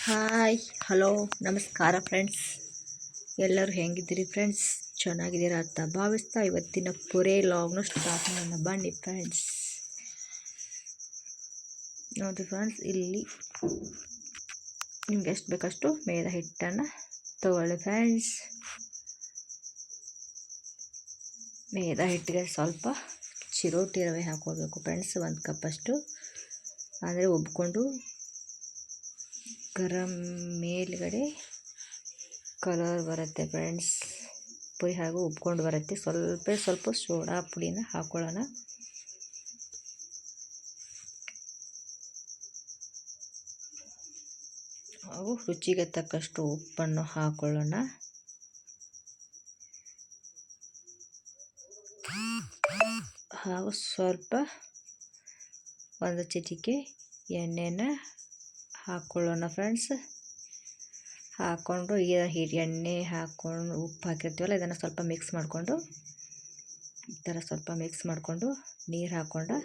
Hi hello ನಮಸ್ಕಾರ friends. ಎಲ್ಲರೂ ಹೆಂಗಿದ್ದೀರಿ friends? ಚೆನ್ನಾಗಿದ್ದೀರಾ ಅಂತ ಭಾವಿಸ್ತಾ ಇವತ್ತಿನ ಪುರೇ ಲಾಗ್ನ ಸ್ಟಾರ್ಟ್ ಮಾಡೋಣ ಬನ್ನಿ ಫ್ರೆಂಡ್ಸ್. ನೋಡಿ ಫ್ರೆಂಡ್ಸ್, ಇಲ್ಲಿ ನಿಮ್ಗೆ ಎಷ್ಟು ಬೇಕಷ್ಟು ಮೈದಾ ಹಿಟ್ಟನ್ನು ತಗೊಳ್ಳಿ ಫ್ರೆಂಡ್ಸ್. ಮೈದಾ ಹಿಟ್ಟಿಗೆ ಸ್ವಲ್ಪ ಚಿರೋಟಿ ರವೆ ಹಾಕ್ಕೊಳ್ಬೇಕು ಫ್ರೆಂಡ್ಸ್, 1 ಕಪ್ಪಷ್ಟು. ಅಂದರೆ ಉಬ್ಕೊಂಡು ಗರಂ ಮೇಲ್ಗಡೆ ಕಲರ್ ಬರುತ್ತೆ ಫ್ರೆಂಡ್ಸ್, ಪುರಿ ಹಾಗೂ ಉಬ್ಕೊಂಡು ಬರುತ್ತೆ. ಸ್ವಲ್ಪ ಸೋಡಾ ಪುಡಿನ ಹಾಕೊಳ್ಳೋಣ. ಹಾಗೂ ರುಚಿಗೆ ತಕ್ಕಷ್ಟು ಉಪ್ಪನ್ನು ಹಾಕೊಳ್ಳೋಣ. ಹಾಗೂ ಸ್ವಲ್ಪ 1 ಚಿಟಿಕೆ ಎಣ್ಣೆನ ಹಾಕ್ಕೊಳ್ಳೋಣ ಫ್ರೆಂಡ್ಸ್. ಹಾಕ್ಕೊಂಡು ಎಣ್ಣೆ ಹಾಕ್ಕೊಂಡು ಉಪ್ಪು ಹಾಕಿರ್ತೀವಲ್ಲ, ಇದನ್ನು ಸ್ವಲ್ಪ ಮಿಕ್ಸ್ ಮಾಡಿಕೊಂಡು ಈ ಥರ ಸ್ವಲ್ಪ ಮಿಕ್ಸ್ ಮಾಡಿಕೊಂಡು ನೀರು ಹಾಕ್ಕೊಂಡು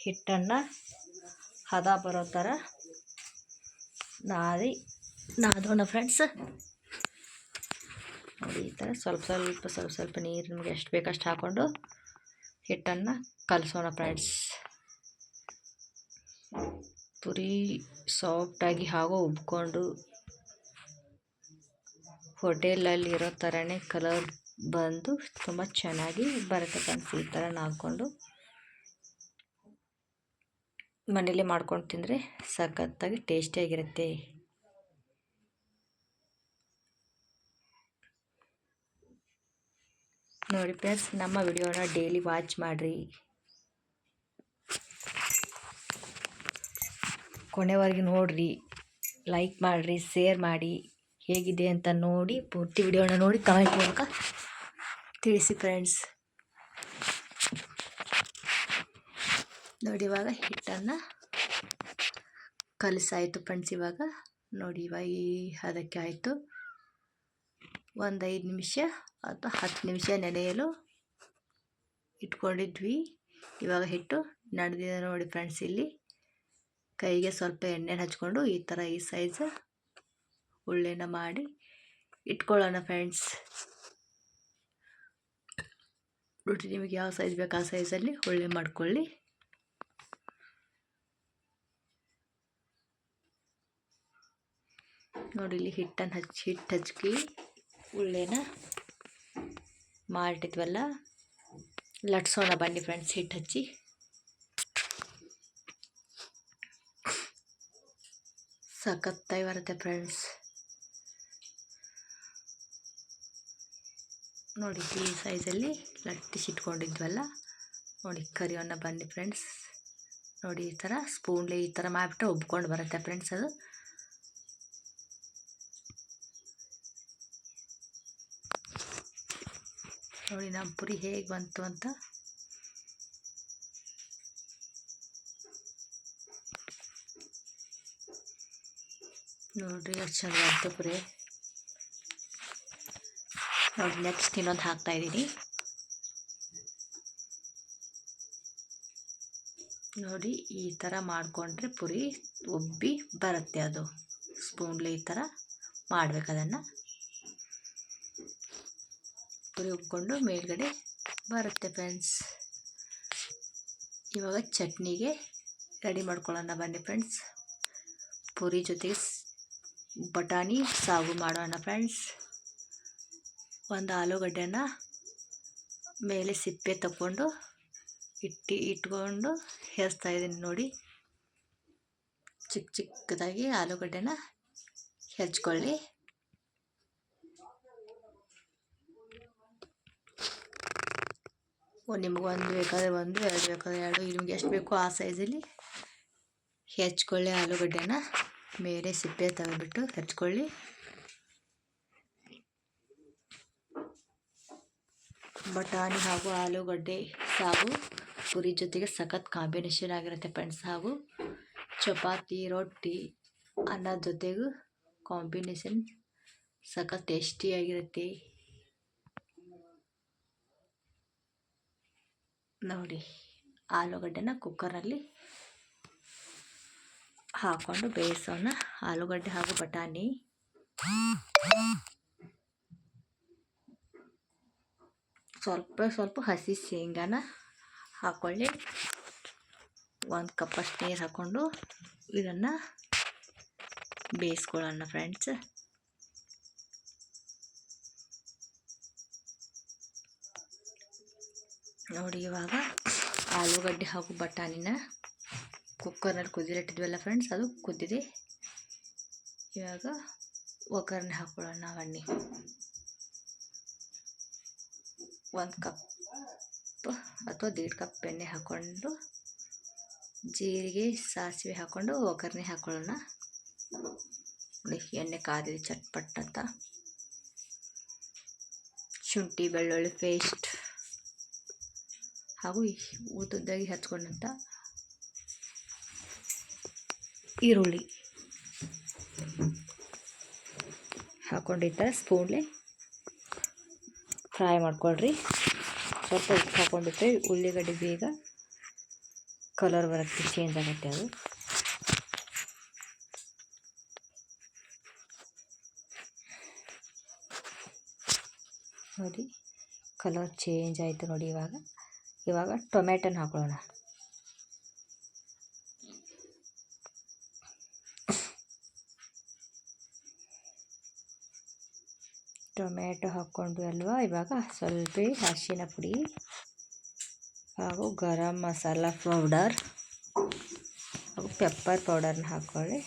ಹಿಟ್ಟನ್ನು ಹದ ಬರೋ ಥರ ನಾದೋಣ ಫ್ರೆಂಡ್ಸ್. ನೋಡಿ, ಈ ಥರ ಸ್ವಲ್ಪ ನೀರು ನಿಮಗೆ ಎಷ್ಟು ಬೇಕಷ್ಟು ಹಾಕ್ಕೊಂಡು ಹಿಟ್ಟನ್ನು ಕಲಸೋಣ ಫ್ರೆಂಡ್ಸ್. ಪುರಿ ಸಾಫ್ಟಾಗಿ ಹಾಗೂ ಉಬ್ಕೊಂಡು ಹೋಟೆಲಲ್ಲಿ ಇರೋ ಥರನೇ ಕಲರ್ ಬಂದು ತುಂಬ ಚೆನ್ನಾಗಿ ಬರುತ್ತೆ ಫ್ರೆಂಡ್ಸ್. ಈ ಥರ ನಾದ್ಕೊಂಡು ಮನೇಲಿ ಮಾಡ್ಕೊಂಡು ತಿಂದರೆ ಸಖತ್ತಾಗಿ ಟೇಸ್ಟಿಯಾಗಿರುತ್ತೆ. ನೋಡಿ ಫ್ರೆಂಡ್ಸ್, ನಮ್ಮ ವಿಡಿಯೋನ ಡೈಲಿ ವಾಚ್ ಮಾಡಿರಿ, ಕೊನೆವರೆಗೆ ನೋಡಿರಿ, ಲೈಕ್ ಮಾಡಿರಿ, ಶೇರ್ ಮಾಡಿ, ಹೇಗಿದೆ ಅಂತ ನೋಡಿ ಪೂರ್ತಿ ವಿಡಿಯೋನ ನೋಡಿ ಕಮೆಂಟ್ ಮೂಲಕ ತಿಳಿಸಿ ಫ್ರೆಂಡ್ಸ್. ನೋಡಿ, ಇವಾಗ ಹಿಟ್ಟನ್ನು ಕಲಸಾಯಿತು ಫ್ರೆಂಡ್ಸ್. ಇವಾಗ ನೋಡಿ, ಇವಾಗ ಈ ಹದಕ್ಕೆ ಆಯಿತು. 5 ನಿಮಿಷ ಅಥವಾ 10 ನಿಮಿಷ ನೆನೆಯಲು ಇಟ್ಕೊಂಡಿದ್ವಿ. ಇವಾಗ ಹಿಟ್ಟು ನಡೆದಿದೆ ನೋಡಿ ಫ್ರೆಂಡ್ಸ್. ಇಲ್ಲಿ ಕೈಗೆ ಸ್ವಲ್ಪ ಎಣ್ಣೆ ಹಚ್ಕೊಂಡು ಈ ಥರ ಈ ಸೈಜ್ ಉಳ್ಳೆನ ಮಾಡಿ ಇಟ್ಕೊಳ್ಳೋಣ ಫ್ರೆಂಡ್ಸ್. ನೋಡಿ, ನಿಮಗೆ ಯಾವ ಸೈಜ್ ಬೇಕು ಆ ಸೈಜಲ್ಲಿ ಉಳ್ಳೆ ಮಾಡ್ಕೊಳ್ಳಿ. ನೋಡಿ, ಇಲ್ಲಿ ಹಿಟ್ಟು ಹಚ್ಚಿ ಉಳ್ಳೆನ ಮಾಡಿಟ್ವಲ್ಲ, ಲಟ್ಸೋಣ ಬನ್ನಿ ಫ್ರೆಂಡ್ಸ್. ಹಿಟ್ಟು ಹಚ್ಚಿ ಸಖತ್ತಾಗಿ ಬರುತ್ತೆ ಫ್ರೆಂಡ್ಸ್. ನೋಡಿ, ಈ ಸೈಜಲ್ಲಿ ಲಟ್ಟಿಸಿಟ್ಕೊಂಡಿದ್ವಲ್ಲ, ನೋಡಿ ಕರಿಯೋಣ ಬನ್ನಿ ಫ್ರೆಂಡ್ಸ್. ನೋಡಿ, ಈ ಥರ ಸ್ಪೂನ್ಲಿ ಈ ಥರ ಮಾಡಿಬಿಟ್ರೆ ಉಬ್ಕೊಂಡು ಬರುತ್ತೆ ಫ್ರೆಂಡ್ಸ್. ಅದು ನೋಡಿ ನಮ್ಮ ಪುರಿ ಹೇಗೆ ಬಂತು ಅಂತ. ನೋಡಿರಿ ಎಷ್ಟು ಚಂದ ಬಂತು ಪುರಿ. ನೋಡಿ, ನೆಕ್ಸ್ಟ್ ಇನ್ನೊಂದು ಹಾಕ್ತಾಯಿದ್ದೀನಿ. ನೋಡಿ, ಈ ಥರ ಮಾಡಿಕೊಂಡ್ರೆ ಪುರಿ ಉಬ್ಬಿ ಬರುತ್ತೆ. ಅದು ಸ್ಪೂನ್ಲಿ ಈ ಥರ ಮಾಡಬೇಕು. ಅದನ್ನು ಪುರಿ ಉಬ್ಕೊಂಡು ಮೇಲ್ಗಡೆ ಬರುತ್ತೆ ಫ್ರೆಂಡ್ಸ್. ಇವಾಗ ಚಟ್ನಿಗೆ ರೆಡಿ ಮಾಡ್ಕೊಳ್ಳೋಣ ಬನ್ನಿ ಫ್ರೆಂಡ್ಸ್. ಪುರಿ ಜೊತೆಗೆ ಬಟಾಣಿ ಸಾಗು ಮಾಡೋಣ ಫ್ರೆಂಡ್ಸ್. 1 ಆಲೂಗಡ್ಡೆನ ಮೇಲೆ ಸಿಪ್ಪೆ ತಗೊಂಡು ಇಟ್ಕೊಂಡು ಹೆರ್ಸ್ತಾ ಇದ್ದೀನಿ. ನೋಡಿ, ಚಿಕ್ಕದಾಗಿ ಆಲೂಗಡ್ಡೆನ ಹೆಚ್ಕೊಳ್ಳಿ. ನಿಮ್ಗೆ 1 ಬೇಕಾದರೆ 1, 2 ಬೇಕಾದರೆ 2, ನಿಮ್ಗೆ ಎಷ್ಟು ಬೇಕೋ ಆ ಸೈಜಲ್ಲಿ ಹೆಚ್ಕೊಳ್ಳಿ. ಆಲೂಗಡ್ಡೆನ ಮೇಲೆ ಸಿಪ್ಪೆ ತೆಗೆದುಬಿಟ್ಟು ಹೆಚ್ಕೊಳ್ಳಿ. ಬಟಾಣಿ ಹಾಗೂ ಆಲೂಗಡ್ಡೆ ಸಾಗು ಪುರಿ ಜೊತೆಗೆ ಸಖತ್ ಕಾಂಬಿನೇಷನ್ ಆಗಿರುತ್ತೆ ಫ್ರೆಂಡ್ಸ್. ಹಾಗೂ ಚಪಾತಿ, ರೊಟ್ಟಿ, ಅನ್ನದ ಜೊತೆಗೂ ಕಾಂಬಿನೇಷನ್ ಸಖತ್ ಟೇಸ್ಟಿಯಾಗಿರುತ್ತೆ. ನೋಡಿ, ಆಲೂಗಡ್ಡೆನ ಕುಕ್ಕರಲ್ಲಿ ಹಾಕ್ಕೊಂಡು ಬೇಯಿಸೋಣ. ಆಲೂಗಡ್ಡೆ ಹಾಗೂ ಬಟಾಣಿ ಸ್ವಲ್ಪ ಹಸಿ ಶೇಂಗಾನ ಹಾಕ್ಕೊಳ್ಳಿ. 1 ಕಪ್ಪಷ್ಟು ನೀರು ಹಾಕ್ಕೊಂಡು ಇದನ್ನು ಬೇಯಿಸ್ಕೊಳ್ಳೋಣ ಫ್ರೆಂಡ್ಸ್. ನೋಡಿ, ಇವಾಗ ಆಲೂಗಡ್ಡೆ ಹಾಗೂ ಬಟಾಣಿನ ಕುಕ್ಕರ್ನಲ್ಲಿ ಕುದಿಲಿಟ್ಟಿದ್ವಲ್ಲ ಫ್ರೆಂಡ್ಸ್, ಅದು ಕುದ್ದಿದೆ. ಇವಾಗ ಒಗ್ಗರಣೆ ಹಾಕ್ಕೊಳ್ಳೋಣ. ಬನ್ನಿ, 1 ಕಪ್ ಅಥವಾ 1.5 ಕಪ್ ಎಣ್ಣೆ ಹಾಕ್ಕೊಂಡು ಜೀರಿಗೆ ಸಾಸಿವೆ ಹಾಕ್ಕೊಂಡು ಒಗ್ಗರಣೆ ಹಾಕ್ಕೊಳ್ಳೋಣ. ನೋಡಿ, ಎಣ್ಣೆ ಕಾದಿದೆ ಚಟ್ಪಟ್ ಅಂತ. ಶುಂಠಿ ಬೆಳ್ಳುಳ್ಳಿ ಪೇಸ್ಟ್ ಹಾಗೂ ಉದ್ದುದ್ದಾಗಿ ಹಚ್ಕೊಂಡಂಥ ಈರುಳ್ಳಿ ಹಾಕ್ಕೊಂಡು ಈ ಥರ ಸ್ಪೂನ್ಲೆ ಫ್ರೈ ಮಾಡ್ಕೊಳ್ರಿ. ಸ್ವಲ್ಪ ಉಪ್ಪು ಹಾಕ್ಕೊಂಡ್ಬಿಟ್ರೆ ಉಳ್ಳಿಗಡ್ಡೆ ಬೇಗ ಕಲರ್ ಬರುತ್ತೆ, ಚೇಂಜ್ ಆಗುತ್ತೆ ಅದು. ನೋಡಿ, ಕಲರ್ ಚೇಂಜ್ ಆಯಿತು ನೋಡಿ. ಇವಾಗ ಟೊಮೆಟೊನ ಹಾಕೊಳ್ಳೋಣ. ಟೊಮೆಟೊ ಹಾಕ್ಕೊಂಡ್ವಿ ಅಲ್ವಾ. ಇವಾಗ ಸ್ವಲ್ಪ ಅರಿಶಿನ ಪುಡಿ ಹಾಗೂ ಗರಂ ಮಸಾಲ ಪೌಡರ್ ಹಾಗೂ ಪೆಪ್ಪರ್ ಪೌಡರ್ನ ಹಾಕ್ಕೊಳ್ಳಿ.